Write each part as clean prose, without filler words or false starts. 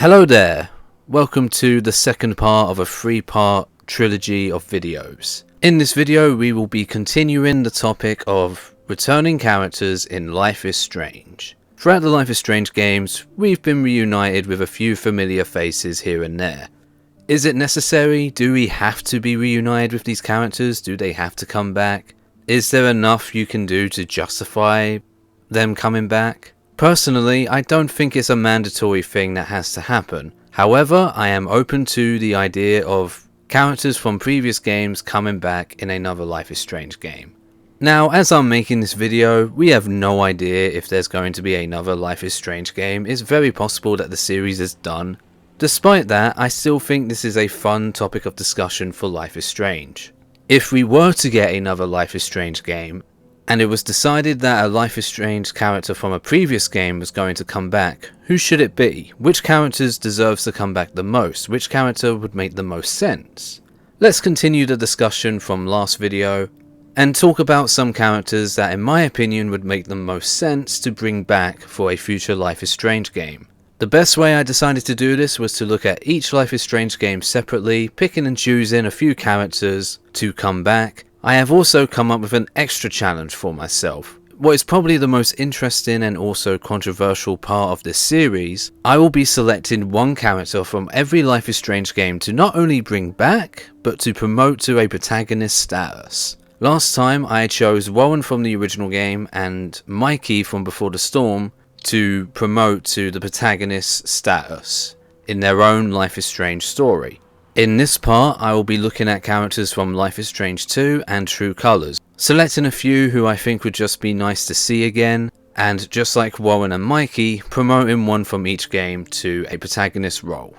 Hello there, welcome to the second part of a 3-part trilogy of videos. In this video we will be continuing the topic of returning characters in Life is Strange. Throughout the Life is Strange games, we've been reunited with a few familiar faces here and there. Is it necessary? Do we have to be reunited with these characters? Do they have to come back? Is there enough you can do to justify them coming back? Personally, I don't think it's a mandatory thing that has to happen. However, I am open to the idea of characters from previous games coming back in another Life is Strange game. Now, as I'm making this video, we have no idea if there's going to be another Life is Strange game. It's very possible that the series is done. Despite that, I still think this is a fun topic of discussion for Life is Strange. If we were to get another Life is Strange game, and it was decided that a Life is Strange character from a previous game was going to come back, who should it be? Which characters deserves to come back the most? Which character would make the most sense? Let's continue the discussion from last video and talk about some characters that in my opinion would make the most sense to bring back for a future Life is Strange game. The best way I decided to do this was to look at each Life is Strange game separately, picking and choosing a few characters to come back. I have also come up with an extra challenge for myself. What is probably the most interesting and also controversial part of this series, I will be selecting one character from every Life is Strange game to not only bring back, but to promote to a protagonist status. Last time I chose Warren from the original game and Mikey from Before the Storm to promote to the protagonist status in their own Life is Strange story. In this part, I will be looking at characters from Life is Strange 2 and True Colors, selecting a few who I think would just be nice to see again, and just like Warren and Mikey, promoting one from each game to a protagonist role.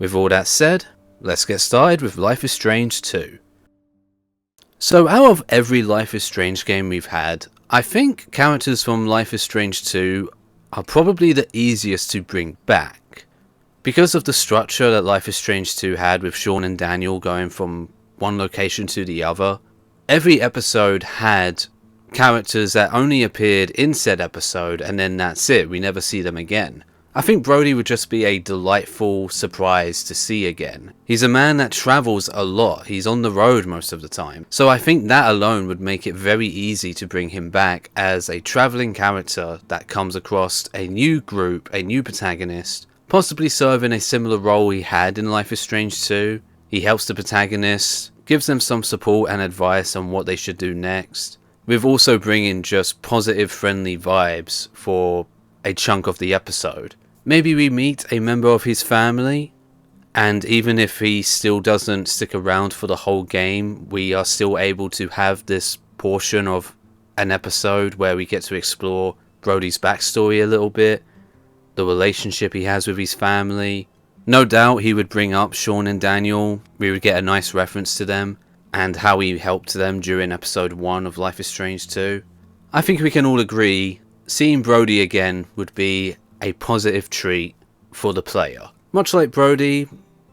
With all that said, let's get started with Life is Strange 2. So out of every Life is Strange game we've had, I think characters from Life is Strange 2 are probably the easiest to bring back. Because of the structure that Life is Strange 2 had with Sean and Daniel going from one location to the other, every episode had characters that only appeared in said episode and then that's it, we never see them again. I think Brody would just be a delightful surprise to see again. He's a man that travels a lot, he's on the road most of the time, so I think that alone would make it very easy to bring him back as a travelling character that comes across a new group, a new protagonist, possibly serving a similar role he had in Life is Strange 2. He helps the protagonist, gives them some support and advice on what they should do next, with also bringing just positive friendly vibes for a chunk of the episode. Maybe we meet a member of his family, and even if he still doesn't stick around for the whole game, we are still able to have this portion of an episode where we get to explore Brody's backstory a little bit, the relationship he has with his family. No doubt he would bring up Sean and Daniel, we would get a nice reference to them, and how he helped them during episode 1 of Life is Strange 2. I think we can all agree, seeing Brody again would be a positive treat for the player. Much like Brody,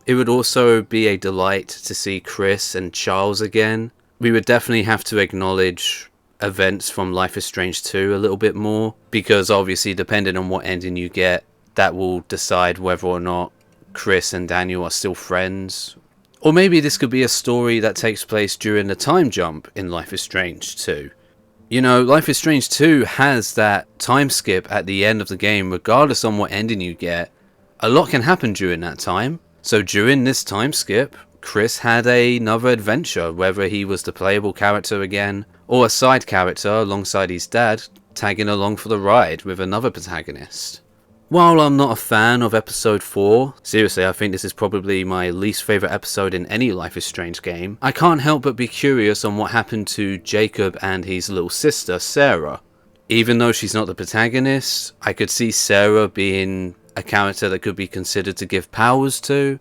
it would also be a delight to see Chris and Charles again. We would definitely have to acknowledge events from Life is Strange 2 a little bit more, because obviously depending on what ending you get, that will decide whether or not Chris and Daniel are still friends. Or maybe this could be a story that takes place during the time jump in Life is Strange 2. You know, Life is Strange 2 has that time skip at the end of the game. Regardless on what ending you get, a lot can happen during that time. So during this time skip, Chris had another adventure, whether he was the playable character again, or a side character alongside his dad, tagging along for the ride with another protagonist. While I'm not a fan of episode 4, seriously I think this is probably my least favourite episode in any Life is Strange game, I can't help but be curious on what happened to Jacob and his little sister Sarah. Even though she's not the protagonist, I could see Sarah being a character that could be considered to give powers to.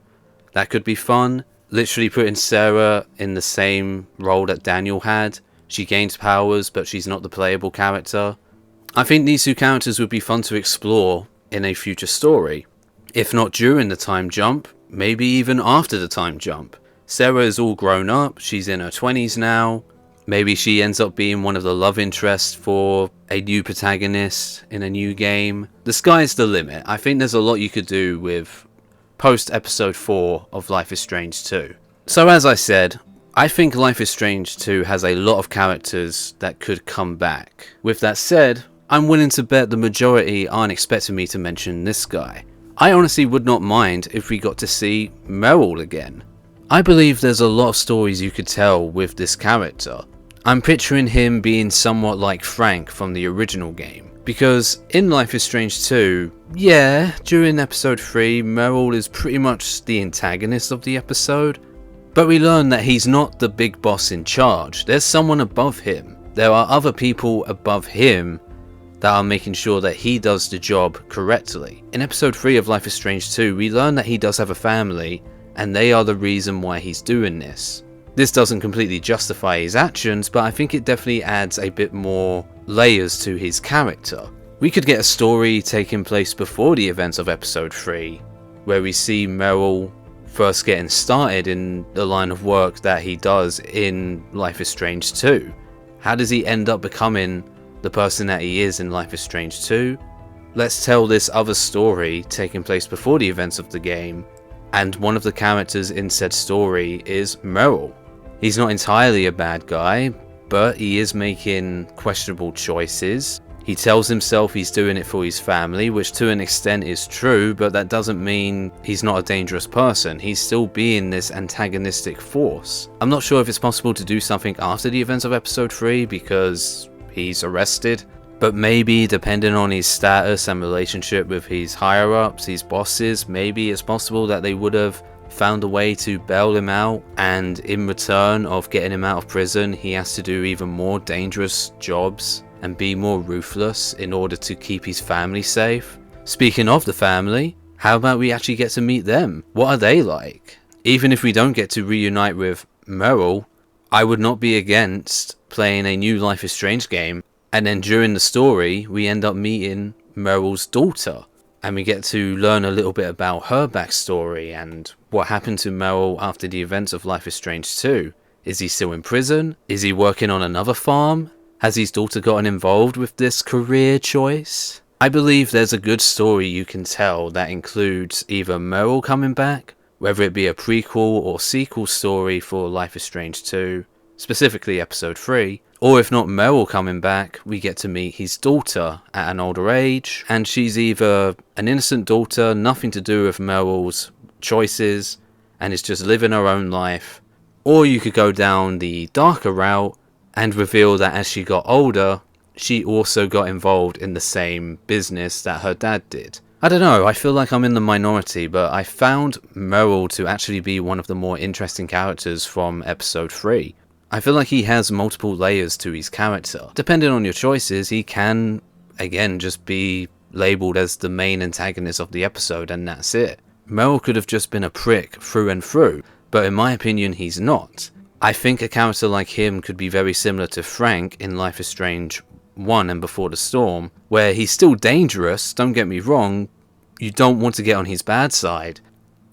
That could be fun. Literally putting Sarah in the same role that Daniel had. She gains powers, but she's not the playable character. I think these two characters would be fun to explore in a future story. If not during the time jump, maybe even after the time jump. Sarah is all grown up, she's in her 20s now. Maybe she ends up being one of the love interests for a new protagonist in a new game. The sky's the limit. I think there's a lot you could do with post episode 4 of Life is Strange 2. So as I said, I think Life is Strange 2 has a lot of characters that could come back. With that said, I'm willing to bet the majority aren't expecting me to mention this guy. I honestly would not mind if we got to see Meryl again. I believe there's a lot of stories you could tell with this character. I'm picturing him being somewhat like Frank from the original game. Because in Life is Strange 2, yeah, during episode 3, Meryl is pretty much the antagonist of the episode. But we learn that he's not the big boss in charge. There's someone above him. There are other people above him that are making sure that he does the job correctly. In episode 3 of Life is Strange 2, we learn that he does have a family, and they are the reason why he's doing this. This doesn't completely justify his actions, but I think it definitely adds a bit more layers to his character. We could get a story taking place before the events of episode 3, where we see Meryl first getting started in the line of work that he does in Life is Strange 2. How does he end up becoming the person that he is in Life is Strange 2? Let's tell this other story taking place before the events of the game, and one of the characters in said story is Meryl. He's not entirely a bad guy, but he is making questionable choices. He tells himself he's doing it for his family, which to an extent is true, but that doesn't mean he's not a dangerous person. He's still being this antagonistic force. I'm not sure if it's possible to do something after the events of episode 3 because he's arrested, but maybe depending on his status and relationship with his higher-ups, his bosses, maybe it's possible that they would have found a way to bail him out, and in return of getting him out of prison, he has to do even more dangerous jobs and be more ruthless in order to keep his family safe. Speaking of the family, how about we actually get to meet them? What are they like? Even if we don't get to reunite with Meryl, I would not be against playing a new Life is Strange game, and then during the story we end up meeting Meryl's daughter, and we get to learn a little bit about her backstory and what happened to Meryl after the events of Life is Strange 2. Is he still in prison? Is he working on another farm? Has his daughter gotten involved with this career choice? I believe there's a good story you can tell that includes either Meryl coming back, whether it be a prequel or sequel story for Life is Strange 2, specifically episode 3, or if not Meryl coming back, we get to meet his daughter at an older age, and she's either an innocent daughter, nothing to do with Meryl's choices, and is just living her own life, or you could go down the darker route and reveal that as she got older, she also got involved in the same business that her dad did. I don't know, I feel like I'm in the minority, but I found Meryl to actually be one of the more interesting characters from episode 3. I feel like he has multiple layers to his character. Depending on your choices, he can, again, just be labelled as the main antagonist of the episode and that's it. Meryl could have just been a prick through and through, but in my opinion he's not. I think a character like him could be very similar to Frank in Life is Strange 1 and Before the Storm, where he's still dangerous, don't get me wrong, you don't want to get on his bad side,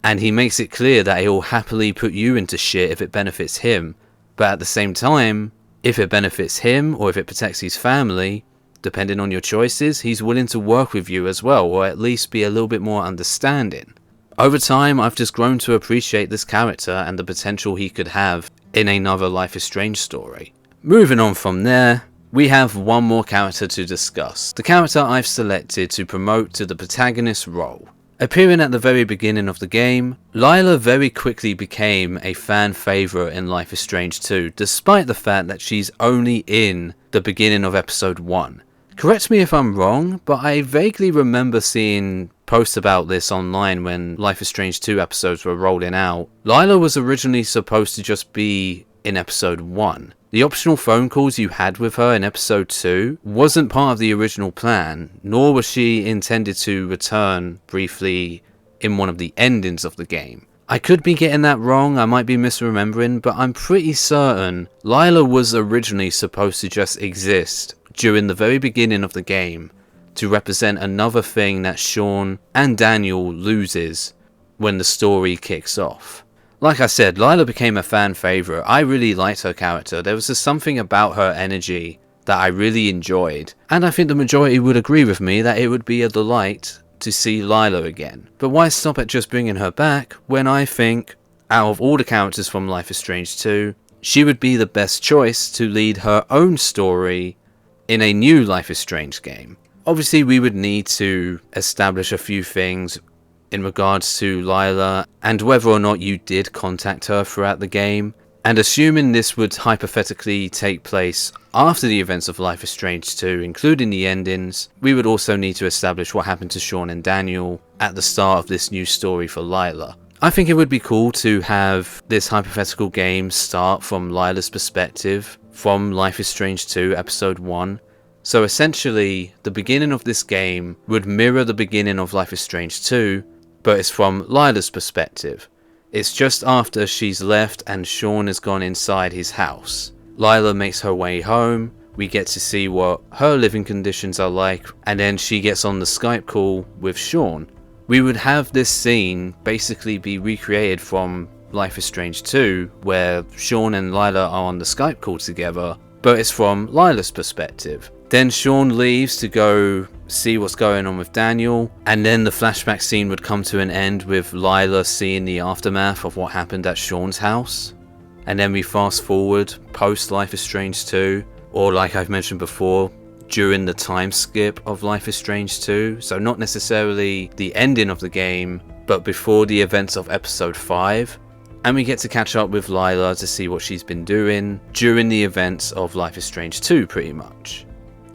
and he makes it clear that he'll happily put you into shit if it benefits him, but at the same time, if it benefits him or if it protects his family, depending on your choices, he's willing to work with you as well, or at least be a little bit more understanding. Over time, I've just grown to appreciate this character and the potential he could have in another Life is Strange story. Moving on from there, we have one more character to discuss. The character I've selected to promote to the protagonist role. Appearing at the very beginning of the game, Lila very quickly became a fan favourite in Life is Strange 2, despite the fact that she's only in the beginning of episode 1. Correct me if I'm wrong, but I vaguely remember seeing posts about this online when Life is Strange 2 episodes were rolling out. Lila was originally supposed to just be in episode 1. The optional phone calls you had with her in episode 2 wasn't part of the original plan, nor was she intended to return briefly in one of the endings of the game. I could be getting that wrong, I might be misremembering, but I'm pretty certain Lila was originally supposed to just exist during the very beginning of the game to represent another thing that Sean and Daniel loses when the story kicks off. Like I said, Lila became a fan favourite. I really liked her character. There was just something about her energy that I really enjoyed. And I think the majority would agree with me that it would be a delight to see Lila again. But why stop at just bringing her back when I think, out of all the characters from Life is Strange 2, she would be the best choice to lead her own story in a new Life is Strange game. Obviously, we would need to establish a few things in regards to Lila and whether or not you did contact her throughout the game. And assuming this would hypothetically take place after the events of Life is Strange 2, including the endings, we would also need to establish what happened to Sean and Daniel at the start of this new story for Lila. I think it would be cool to have this hypothetical game start from Lila's perspective from Life is Strange 2 Episode 1. So essentially, the beginning of this game would mirror the beginning of Life is Strange 2, but it's from Lila's perspective. It's just after she's left and Sean has gone inside his house. Lila makes her way home, we get to see what her living conditions are like, and then she gets on the Skype call with Sean. We would have this scene basically be recreated from Life is Strange 2, where Sean and Lila are on the Skype call together, but it's from Lila's perspective. Then Sean leaves to go see what's going on with Daniel, and then the flashback scene would come to an end with Lila seeing the aftermath of what happened at Sean's house. And then we fast forward post Life is Strange 2, or like I've mentioned before, during the time skip of Life is Strange 2, so not necessarily the ending of the game, but before the events of episode 5. And we get to catch up with Lila to see what she's been doing during the events of Life is Strange 2 pretty much.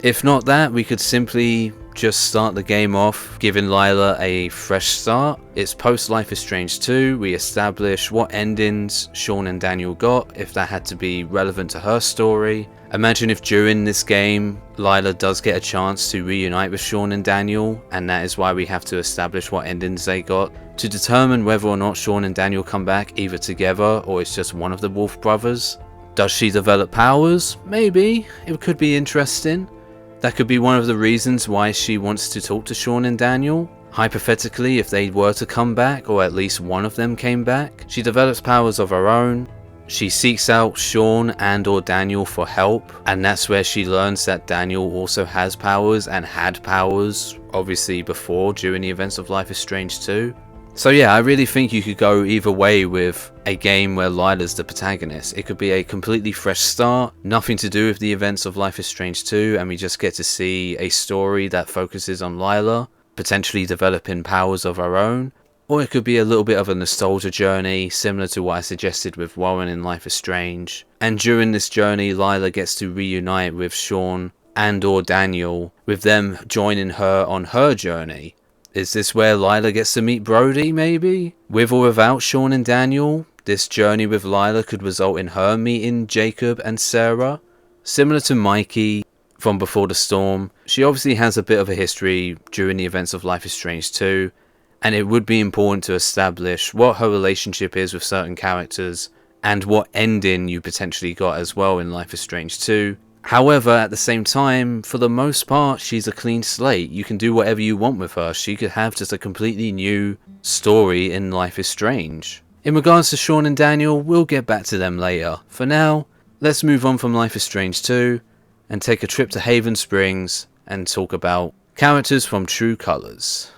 If not that, we could simply just start the game off giving Lila a fresh start. It's post Life is Strange 2, we establish what endings Sean and Daniel got, if that had to be relevant to her story. Imagine if during this game, Lila does get a chance to reunite with Sean and Daniel, and that is why we have to establish what endings they got, to determine whether or not Sean and Daniel come back either together or it's just one of the Wolf brothers. Does she develop powers? Maybe. It could be interesting. That could be one of the reasons why she wants to talk to Sean and Daniel. Hypothetically, if they were to come back, or at least one of them came back, she develops powers of her own. She seeks out Sean and or Daniel for help, and that's where she learns that Daniel also has powers and had powers, obviously before, during the events of Life is Strange 2. So yeah, I really think you could go either way with a game where Lila's the protagonist. It could be a completely fresh start, nothing to do with the events of Life is Strange 2, and we just get to see a story that focuses on Lila, potentially developing powers of her own. Or it could be a little bit of a nostalgia journey, similar to what I suggested with Warren in Life is Strange. And during this journey, Lila gets to reunite with Sean and or Daniel, with them joining her on her journey. Is this where Lila gets to meet Brody, maybe? With or without Sean and Daniel, this journey with Lila could result in her meeting Jacob and Sarah. Similar to Mikey from Before the Storm, she obviously has a bit of a history during the events of Life is Strange 2, and it would be important to establish what her relationship is with certain characters, and what ending you potentially got as well in Life is Strange 2. However, at the same time, for the most part, she's a clean slate. You can do whatever you want with her. She could have just a completely new story in Life is Strange. In regards to Sean and Daniel, we'll get back to them later. For now, let's move on from Life is Strange 2 and take a trip to Haven Springs and talk about characters from True Colors.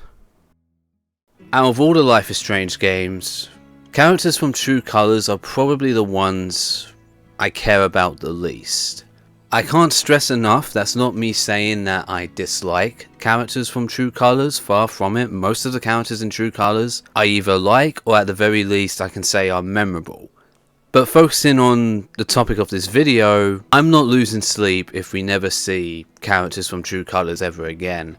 Out of all the Life is Strange games, characters from True Colors are probably the ones I care about the least. I can't stress enough, that's not me saying that I dislike characters from True Colors, far from it. Most of the characters in True Colors I either like, or at the very least I can say are memorable. But focusing on the topic of this video, I'm not losing sleep if we never see characters from True Colors ever again,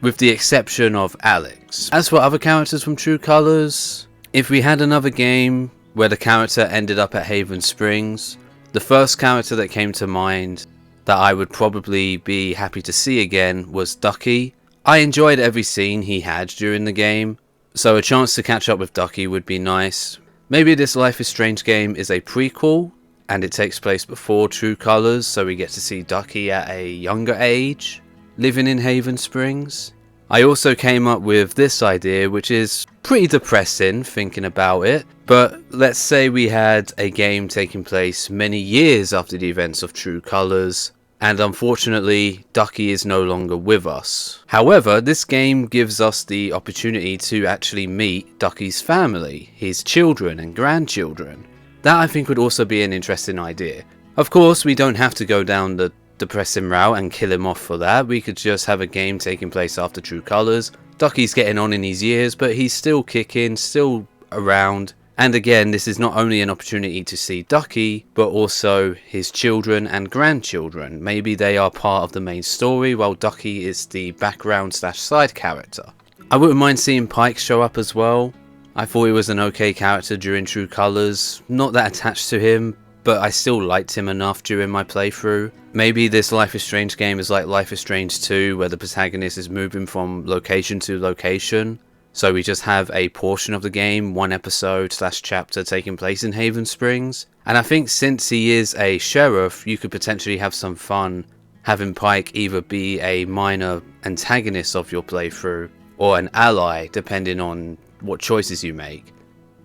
with the exception of Alex. As for other characters from True Colors, if we had another game where the character ended up at Haven Springs, the first character that came to mind that I would probably be happy to see again was Ducky. I enjoyed every scene he had during the game, so a chance to catch up with Ducky would be nice. Maybe this Life is Strange game is a prequel, and it takes place before True Colors, so we get to see Ducky at a younger age, living in Haven Springs. I also came up with this idea, which is pretty depressing thinking about it, but let's say we had a game taking place many years after the events of True Colors, and unfortunately Ducky is no longer with us. However, this game gives us the opportunity to actually meet Ducky's family, his children and grandchildren. That I think would also be an interesting idea. Of course, we don't have to go down the depressing route and kill him off for that. We could just have a game taking place after True Colors. Ducky's getting on in his years, but he's still kicking, still around. And again, this is not only an opportunity to see Ducky, but also his children and grandchildren. Maybe they are part of the main story, while Ducky is the background / side character. I wouldn't mind seeing Pike show up as well. I thought he was an okay character during True Colors. Not that attached to him, but I still liked him enough during my playthrough. Maybe this Life is Strange game is like Life is Strange 2, where the protagonist is moving from location to location. So we just have a portion of the game, one episode / chapter taking place in Haven Springs. And I think since he is a sheriff, you could potentially have some fun having Pike either be a minor antagonist of your playthrough or an ally, depending on what choices you make.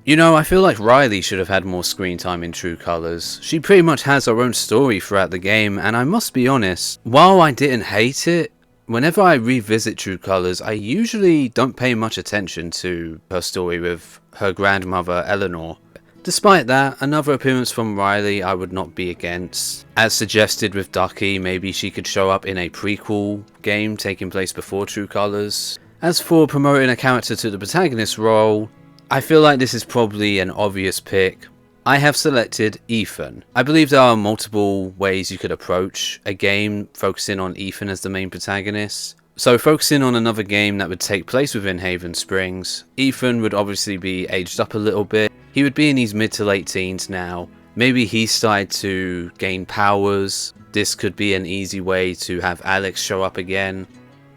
You know, I feel like Riley should have had more screen time in True Colors. She pretty much has her own story throughout the game, and I must be honest, while I didn't hate it, whenever I revisit True Colors, I usually don't pay much attention to her story with her grandmother Eleanor. Despite that, another appearance from Riley I would not be against. As suggested with Ducky, maybe she could show up in a prequel game taking place before True Colors. As for promoting a character to the protagonist role, I feel like this is probably an obvious pick. I have selected Ethan. I believe there are multiple ways you could approach a game focusing on Ethan as the main protagonist. So focusing on another game that would take place within Haven Springs, Ethan would obviously be aged up a little bit. He would be in his mid to late teens now. Maybe he started to gain powers. This could be an easy way to have Alex show up again.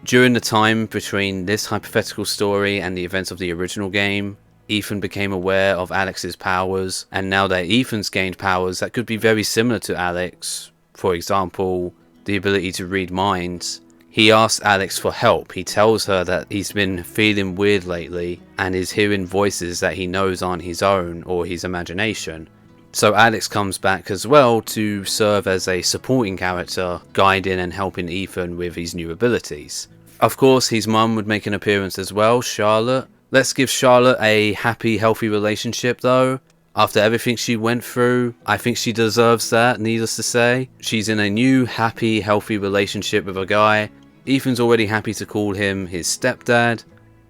During the time between this hypothetical story and the events of the original game, Ethan became aware of Alex's powers, and now that Ethan's gained powers that could be very similar to Alex, for example, the ability to read minds, he asks Alex for help. He tells her that he's been feeling weird lately and is hearing voices that he knows aren't his own or his imagination. So Alex comes back as well to serve as a supporting character, guiding and helping Ethan with his new abilities. Of course, his mum would make an appearance as well, Charlotte. Let's give Charlotte a happy, healthy relationship though. After everything she went through, I think she deserves that, needless to say. She's in a new, happy, healthy relationship with a guy. Ethan's already happy to call him his stepdad.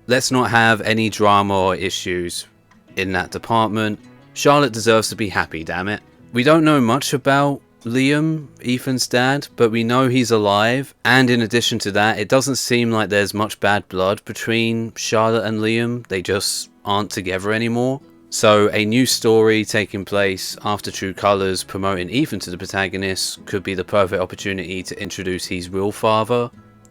Let's not have any drama or issues in that department. Charlotte deserves to be happy, damn it. We don't know much about Liam, Ethan's dad, but we know he's alive, and in addition to that, it doesn't seem like there's much bad blood between Charlotte and Liam. They just aren't together anymore. So a new story taking place after True Colors promoting Ethan to the protagonist could be the perfect opportunity to introduce his real father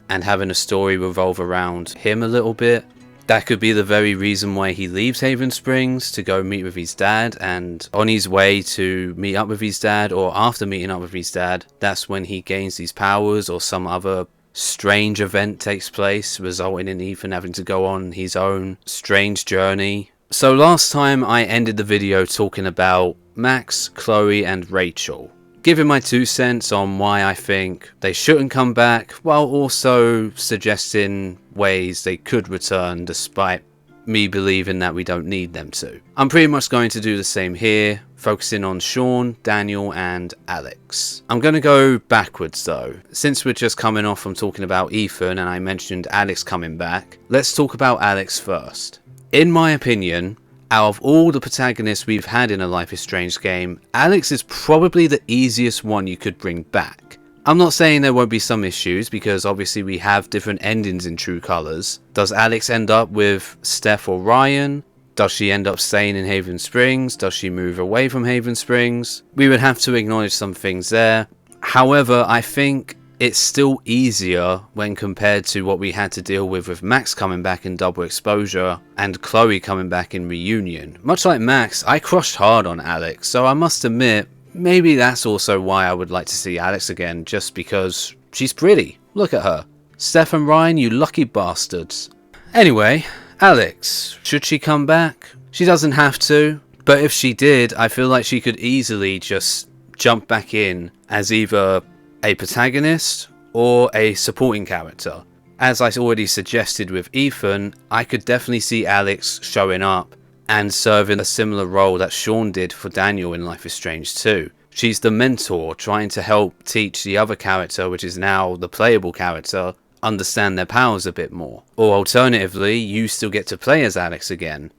and having a story revolve around him a little bit. That could be the very reason why he leaves Haven Springs to go meet with his dad, and on his way to meet up with his dad, or after meeting up with his dad, that's when he gains these powers or some other strange event takes place, resulting in Ethan having to go on his own strange journey. So last time I ended the video talking about Max, Chloe and Rachel, giving my 2 cents on why I think they shouldn't come back, while also suggesting ways they could return despite me believing that we don't need them to. I'm pretty much going to do the same here, focusing on Sean, Daniel and Alex. I'm going to go backwards though. Since we're just coming off from talking about Ethan and I mentioned Alex coming back, let's talk about Alex first. In my opinion, out of all the protagonists we've had in a Life is Strange game, Alex is probably the easiest one you could bring back. I'm not saying there won't be some issues, because obviously we have different endings in True Colors. Does Alex end up with Steph or Ryan? Does she end up staying in Haven Springs? Does she move away from Haven Springs? We would have to acknowledge some things there. However, I think it's still easier when compared to what we had to deal with Max coming back in Double Exposure and Chloe coming back in Reunion. Much like Max, I crushed hard on Alex, so I must admit, maybe that's also why I would like to see Alex again, just because she's pretty. Look at her. Steph and Ryan, you lucky bastards. Anyway, Alex, should she come back? She doesn't have to, but if she did, I feel like she could easily just jump back in as either a protagonist or a supporting character. As I already suggested with Ethan, I could definitely see Alex showing up and serving a similar role that Sean did for Daniel in Life is Strange 2. She's the mentor, trying to help teach the other character, which is now the playable character, understand their powers a bit more. Or alternatively, you still get to play as Alex again.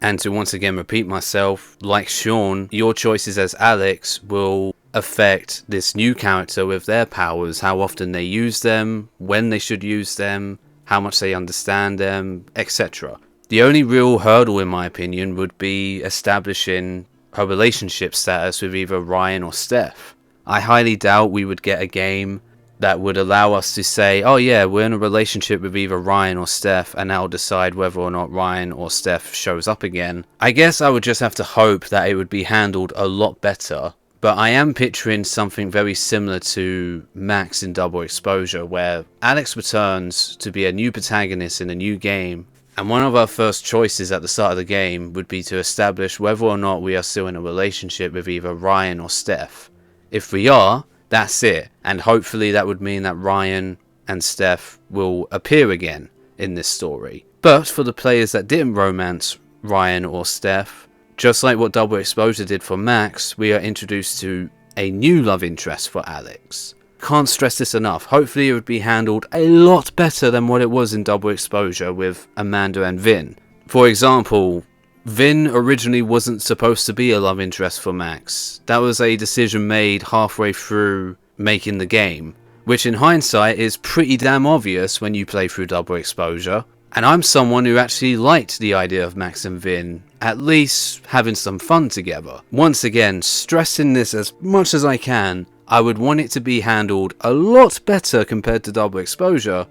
And to once again repeat myself, like Sean, your choices as Alex will affect this new character with their powers, how often they use them, when they should use them, how much they understand them, etc. The only real hurdle, in my opinion, would be establishing a relationship status with either Ryan or Steph. I highly doubt we would get a game that would allow us to say, oh yeah, we're in a relationship with either Ryan or Steph, and I'll decide whether or not Ryan or Steph shows up again. I guess I would just have to hope that it would be handled a lot better. But I am picturing something very similar to Max in Double Exposure, where Alex returns to be a new protagonist in a new game, and one of our first choices at the start of the game would be to establish whether or not we are still in a relationship with either Ryan or Steph. If we are, that's it, and hopefully that would mean that Ryan and Steph will appear again in this story. But for the players that didn't romance Ryan or Steph, just like what Double Exposure did for Max, we are introduced to a new love interest for Alex. Can't stress this enough. Hopefully it would be handled a lot better than what it was in Double Exposure with Amanda and Vin. For example, Vin originally wasn't supposed to be a love interest for Max. That was a decision made halfway through making the game, which in hindsight is pretty damn obvious when you play through Double Exposure. And I'm someone who actually liked the idea of Max and Vin at least having some fun together. Once again, stressing this as much as I can, I would want it to be handled a lot better compared to Double Exposure,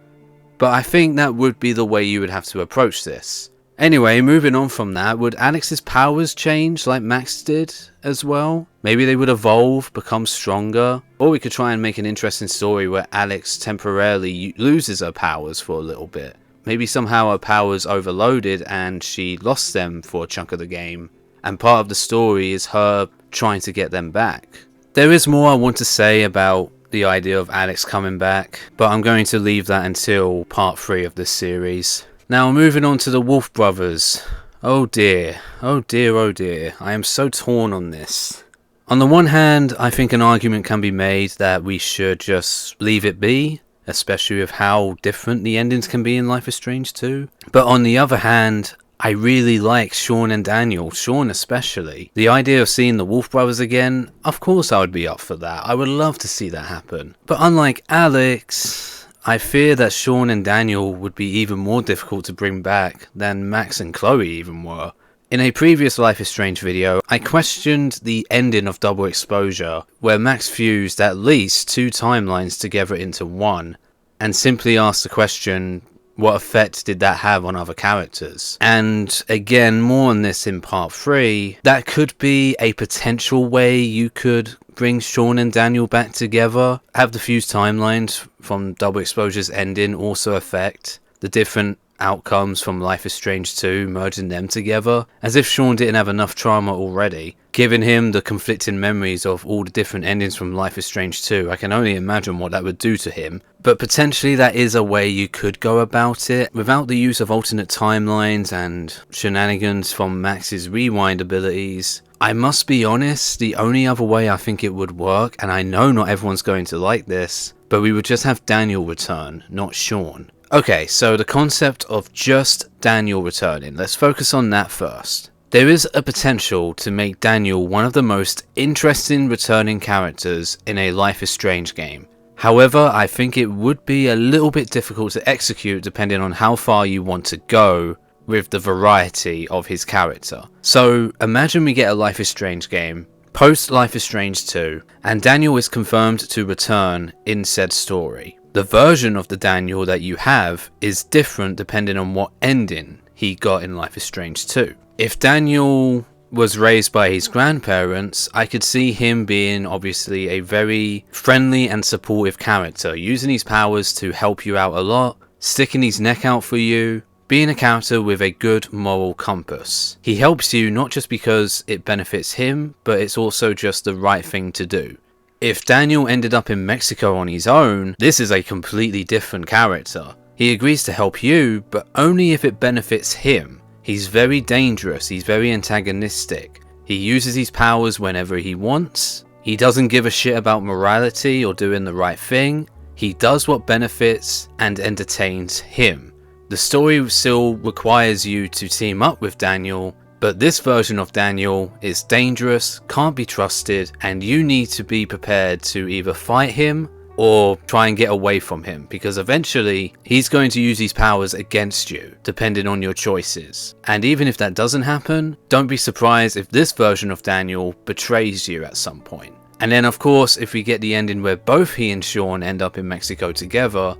but I think that would be the way you would have to approach this. Anyway, moving on from that, would Alex's powers change like Max did as well? Maybe they would evolve, become stronger, or we could try and make an interesting story where Alex temporarily loses her powers for a little bit. Maybe somehow her powers overloaded and she lost them for a chunk of the game, and part of the story is her trying to get them back. There is more I want to say about the idea of Alex coming back, but I'm going to leave that until part 3 of this series. Now moving on to the Wolf Brothers. Oh dear, oh dear, oh dear. I am so torn on this. On the one hand, I think an argument can be made that we should just leave it be, especially with how different the endings can be in Life is Strange 2. But on the other hand, I really like Sean and Daniel, Sean especially. The idea of seeing the Wolf Brothers again, of course I would be up for that. I would love to see that happen. But unlike Alex, I fear that Sean and Daniel would be even more difficult to bring back than Max and Chloe even were. In a previous Life is Strange video, I questioned the ending of Double Exposure, where Max fused at least 2 timelines together into one, and simply asked the question, what effect did that have on other characters? And again, more on this in part 3, that could be a potential way you could bring Sean and Daniel back together. Have the fused timelines from Double Exposure's ending also affect the different outcomes from Life is Strange 2, merging them together, as if Sean didn't have enough trauma already. Giving him the conflicting memories of all the different endings from Life is Strange 2, I can only imagine what that would do to him. But potentially that is a way you could go about it, without the use of alternate timelines and shenanigans from Max's rewind abilities. I must be honest, the only other way I think it would work, and I know not everyone's going to like this, but we would just have Daniel return, not Sean. Okay, so the concept of just Daniel returning, let's focus on that first. There is a potential to make Daniel one of the most interesting returning characters in a Life is Strange game. However, I think it would be a little bit difficult to execute depending on how far you want to go with the variety of his character. So imagine we get a Life is Strange game, post Life is Strange 2, and Daniel is confirmed to return in said story. The version of the Daniel that you have is different depending on what ending he got in Life is Strange 2. If Daniel was raised by his grandparents, I could see him being obviously a very friendly and supportive character, using his powers to help you out a lot, sticking his neck out for you, being a character with a good moral compass. He helps you not just because it benefits him, but it's also just the right thing to do. If Daniel ended up in Mexico on his own, this is a completely different character. He agrees to help you, but only if it benefits him. He's very dangerous, he's very antagonistic. He uses his powers whenever he wants. He doesn't give a shit about morality or doing the right thing. He does what benefits and entertains him. The story still requires you to team up with Daniel, but this version of Daniel is dangerous, can't be trusted, and you need to be prepared to either fight him or try and get away from him, because eventually he's going to use his powers against you, depending on your choices. And even if that doesn't happen, don't be surprised if this version of Daniel betrays you at some point. And then of course, if we get the ending where both he and Sean end up in Mexico together,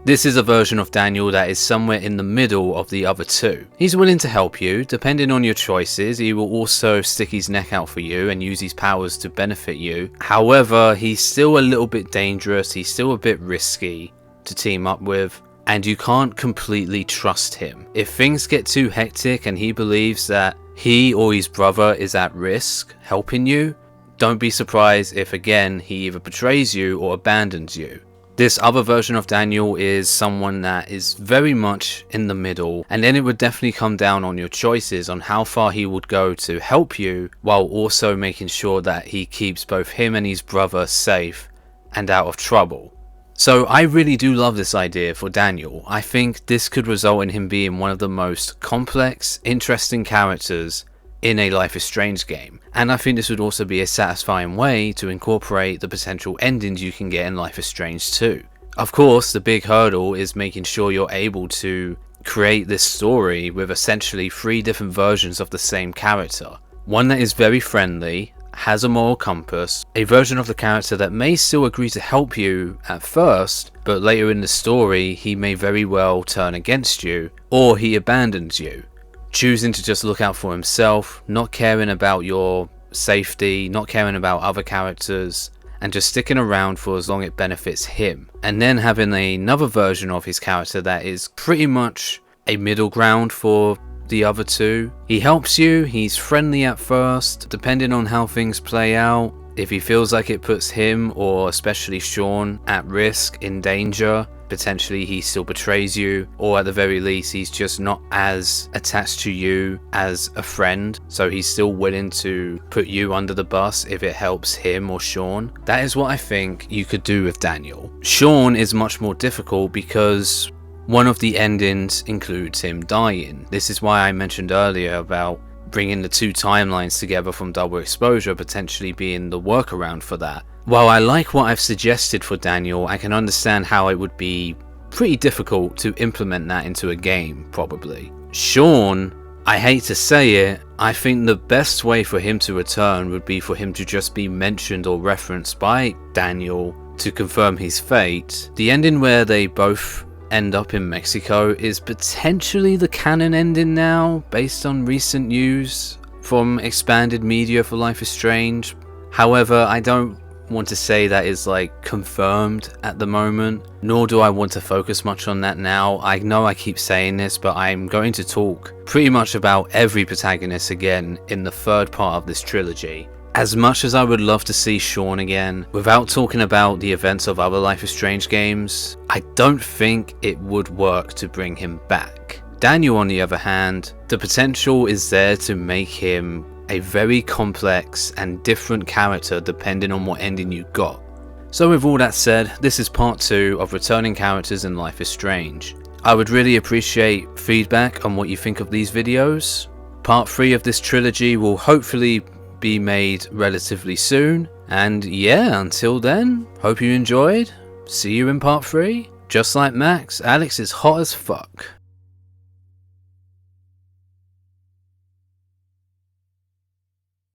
this is a version of Daniel that is somewhere in the middle of the other two. He's willing to help you, depending on your choices. He will also stick his neck out for you and use his powers to benefit you. However, he's still a little bit dangerous, he's still a bit risky to team up with, and you can't completely trust him. If things get too hectic and he believes that he or his brother is at risk helping you, don't be surprised if again he either betrays you or abandons you. This other version of Daniel is someone that is very much in the middle, and then it would definitely come down on your choices on how far he would go to help you, while also making sure that he keeps both him and his brother safe and out of trouble. So I really do love this idea for Daniel. I think this could result in him being one of the most complex, interesting characters in a Life is Strange game, and I think this would also be a satisfying way to incorporate the potential endings you can get in Life is Strange 2. Of course, the big hurdle is making sure you're able to create this story with essentially 3 different versions of the same character. One that is very friendly, has a moral compass, a version of the character that may still agree to help you at first, but later in the story he may very well turn against you, or he abandons you, choosing to just look out for himself, not caring about your safety, not caring about other characters, and just sticking around for as long as it benefits him. And then having another version of his character that is pretty much a middle ground for the other two. He helps you, he's friendly at first, depending on how things play out. If he feels like it puts him, or especially Sean, at risk, in danger, potentially he still betrays you, or at the very least he's just not as attached to you as a friend, so he's still willing to put you under the bus if it helps him or Sean. That is what I think you could do with Daniel. Sean is much more difficult because one of the endings includes him dying. This is why I mentioned earlier about bringing the 2 timelines together from Double Exposure potentially being the workaround for that. While I like what I've suggested for Daniel, I can understand how it would be pretty difficult to implement that into a game, probably. Sean, I hate to say it, I think the best way for him to return would be for him to just be mentioned or referenced by Daniel to confirm his fate. The ending where they both end up in Mexico is potentially the canon ending now, based on recent news from expanded media for Life is Strange. However, I don't want to say that is like confirmed at the moment, nor do I want to focus much on that now. I know I keep saying this, but I'm going to talk pretty much about every protagonist again in the 3rd part of this trilogy. As much as I would love to see Sean again, without talking about the events of other Life is Strange games, I don't think it would work to bring him back. Daniel, on the other hand, the potential is there to make him a very complex and different character depending on what ending you got. So with all that said, this is part 2 of returning characters in Life is Strange. I would really appreciate feedback on what you think of these videos. Part 3 of this trilogy will hopefully be made relatively soon, and yeah, until then, hope you enjoyed. See you in part 3. Just like Max, Alex is hot as fuck.